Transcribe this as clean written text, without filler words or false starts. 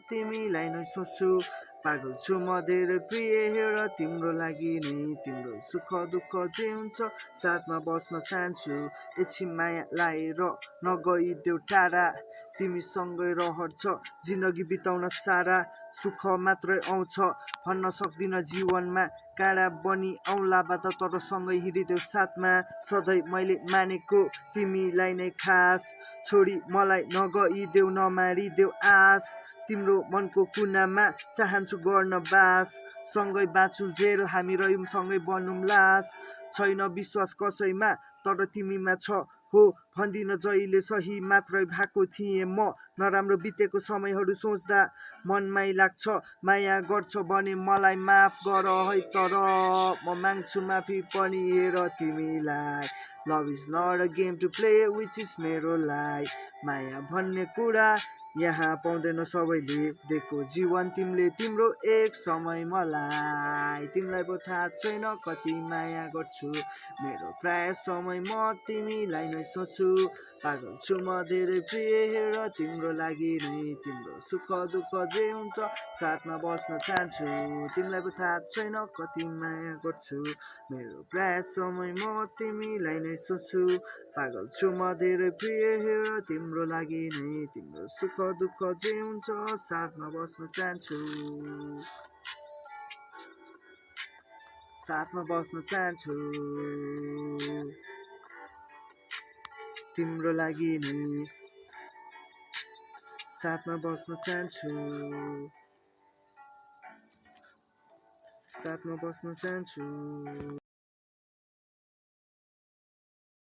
तिमीलाई नै सोच्छु पागल छु म धेरै प्रिय हेर तिम्रो लागि नै तिम्रो सुख दुःख जे हुन्छ साथमा बस्न चाहन्छु एकछिन माया लाएर नगइदेऊ टाढा तिमीसँगै रहर छ जिन्दगी बिताउन सारा सुख मात्रै आउँछ भन्न सक्दिनँ जीवनमा काँडा बनी औँला बाट तर सँगै हिँडिदेऊ साथमा सधैँ मैले मानेको तिमीलाई नै खास छोडी मलाई नगइदेऊ नमारिदेऊ आस तिम्रो मनको कुनामा चाहन्छु गर्न बास सँगै बाँचुल जेल हामी रह्यौँ सँगै बनौँ लास छैन विश्वास कसैमा तर तिमीमा छ हो भन्दिन जहिले सही मात्रै भएको थिएँ म नराम्रो बितेको समयहरू सोच्दा मनमै लाग्छ माया गर्छ भने मलाई माफ गर है तर म माग्छु माफी पनि हेर तिमीलाई love is not a game to play which is मेरो लाइफ माया भन्ने कुरा यहाँ पाउँदैन सबैले दिएको जीवन तिमीले तिम्रो एक समय मलाई तिमीलाई पो थाहा छैन कति माया गर्छु मेरो प्राय समय म तिमीलाई नै सोच्छु पागल छु म धेरै प्रिय हेर तिम्रो लागि नै तिम्रो सुख दुःख जे हुन्छ साथमा बस्न चाहन्छु तिमीलाई पो थाहा छैन कति माया गर्छु मेरो प्राय समय म तिमीलाई नै सोच्छु पागल छु म धेरै प्रिय हेर तिम्रो लागि नै तिम्रो सुख दुःख जे हुन्छ साथमा बस्न चाहन्छु साथमा बस्न चाहन्छु तिम्रो लागि नै साथमा बस्न चाहन्छु साथमा बस्न चाहन्छु